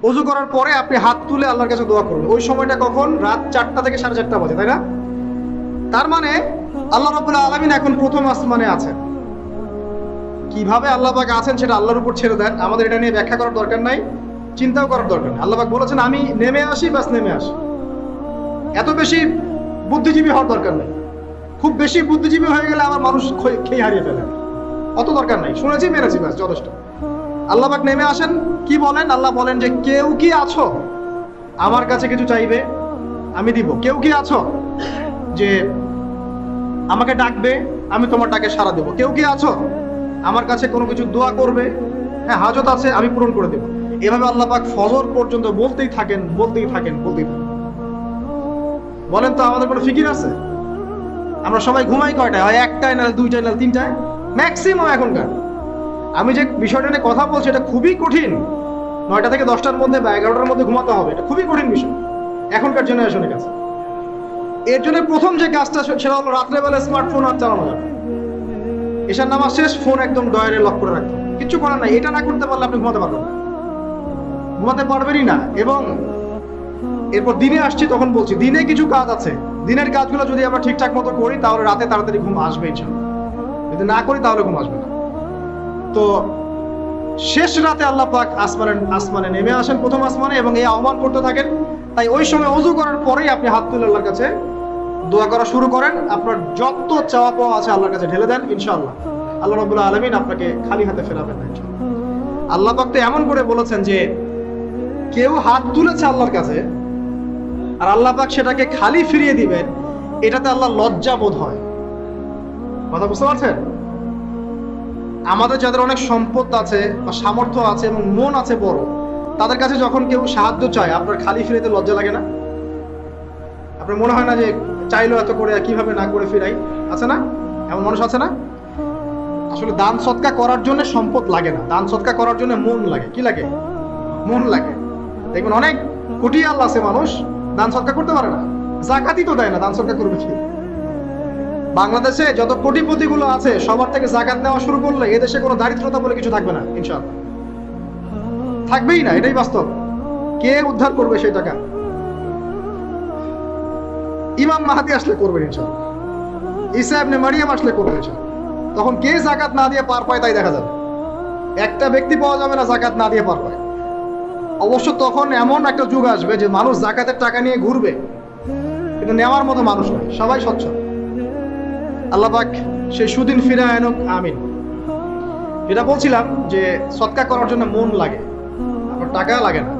ওযু করার পরে আপনি হাত তুলে আল্লাহর কাছে দোয়া করবেন। ওই সময়টা কখন? রাত 4টা থেকে 4:30 বাজে, তাই না? তার মানে আল্লাহ রাব্বুল আলামিন এখন প্রথম আসমানে আছেন। কিভাবে আল্লাহ পাক আছেন সেটা আল্লাহর উপর ছেড়ে দেন, আমাদের এটা নিয়ে ব্যাখ্যা করার দরকার নাই, চিন্তাও করার দরকার নেই। আল্লাহ পাক বলেছেন আমি নেমে আসি, বাস নেমে আসি। এত বেশি বুদ্ধিজীবী হওয়ার দরকার নেই। খুব বেশি বুদ্ধিজীবী হয়ে গেলে আমার মানুষ খেয়ে হারিয়ে ফেলে, অত দরকার নাই। শুনেছি মেরেছি, বাস যথেষ্ট। আল্লাহ পাক নেমে আসেন, কি বলেন? আল্লাহ বলেন যে কেউ কি আছো আমার কাছে কিছু চাইবে, আমি দিব। কেউ কি আছো যে আমাকে ডাকবে, আমি তোমার ডাকে সাড়া দেবো। কেউ কি আছো আমার কাছে কোনো কিছু দোয়া করবে, হ্যাঁ হাজত আছে, আমি পূরণ করে দেবো। এভাবে আল্লাহ পাক ফজর পর্যন্ত বলতেই থাকেন, বলতেই থাকেন, বলতেই থাকেন। বলেন তো আমাদের কোনো ফিকির আছে? আমরা সবাই ঘুমাই কয়টায়? হয় 1টায়, না 2টায়, না 3টায় ম্যাক্সিমাম এখনকার। আমি যে বিষয়টা নিয়ে কথা বলছি এটা খুবই কঠিন। 9টা থেকে 10টার মধ্যে বা 11টার মধ্যে ঘুমাতে হবে, এটা খুবই কঠিন বিষয় এখনকার জেনারেশনের কাছে। এর জন্য প্রথম যে কাজটা সেটা হলো রাত্রেবেলা স্মার্টফোন আর চালানো যাবে। এশার নামাজ শেষ, ফোন একদম ডয়ারে লক করে রাখতে হবে। কিচ্ছু করার নাই। এটা না করতে পারলে আপনি ঘুমাতে পারবেন না, ঘুমাতে পারবেনই না। এবং এরপর দিনে আসছি, তখন বলছি দিনে কিছু কাজ আছে। দিনের কাজগুলো যদি আমরা ঠিকঠাক মতো করি তাহলে রাতে তাড়াতাড়ি ঘুম আসবে ইনশাআল্লাহ। যদি না করি তাহলে ঘুম আসবে না। তো শেষ রাতে আল্লাহ পাক আসমানে নেমে আসেন, প্রথম আসমানে, এবং এই আহ্বান করতে থাকেন। তাই ওই সময় ওযু করার পরেই আপনি হাত তুলে আল্লাহর কাছে দোয়া করা শুরু করেন। আপনার যত চাওয়া পাওয়া আছে আল্লাহর কাছে ঢেলে দেন, ইনশাআল্লাহ আল্লাহ রাব্বুল আলামিন আপনাকে খালি হাতে ফেরাবেন না ইনশাআল্লাহ। আল্লাহ পাক তো এমন করে বলেছেন যে কেউ হাত তুলেছে আল্লাহর কাছে আর আল্লাহ পাক সেটাকে খালি ফিরিয়ে দিবেন, এটাতে আল্লাহ লজ্জা বোধ হয়। কথা বুঝতে পারছেন? আমাদের যাদের অনেক সম্পদ আছে বা সামর্থ্য আছে এবং মন আছে বড়, তাদের কাছে যখন কেউ সাহায্য চায় আপনার খালি ফিরাইতে লজ্জা লাগে না? আপনার মনে হয় না যে চাইলো এত করে কিভাবে না করে ফিরাই? আছে না এমন মানুষ? আছে না? আসলে দান সৎকা করার জন্য সম্পদ লাগে না, দান সৎকা করার জন্য মন লাগে। কি লাগে? মন লাগে। দেখবেন অনেক কোটি আল্লাহ আছে মানুষ দান সৎকা করতে পারে না, জাকাতই তো দেয় না, দান সৎকা করবে কি? বাংলাদেশে যত কোটিপতি গুলো আছে সবার থেকে জাকাত নেওয়া শুরু করলে এদেশে কোনো দারিদ্রতা বলে কিছু থাকবে না ইনশাআল্লাহ, থাকবেই না। এটাই বাস্তব। কে উদ্ধার করবে সেই টাকা? ইমাম মাহাদি আসলে করবেন ইনশাআল্লাহ, ঈসা ইবনে মারিয়াম আসলে করবেন ইনশাআল্লাহ। তখন কে জাকাত না দিয়ে পার পায় তাই দেখা যাবে। একটা ব্যক্তি পাওয়া যাবে না জাকাত না দিয়ে পার পায়। অবশ্য তখন এমন একটা যুগ আসবে যে মানুষ জাকাতের টাকা নিয়ে ঘুরবে, কিন্তু নেওয়ার মতো মানুষ নয়, সবাই স্বচ্ছ। আল্লাহ পাক সেই সুদিন ফিরায় আনুক, আমিন। যেটা বলছিলাম যে সৎকা করার জন্য মন লাগে, আপনার টাকা লাগে না।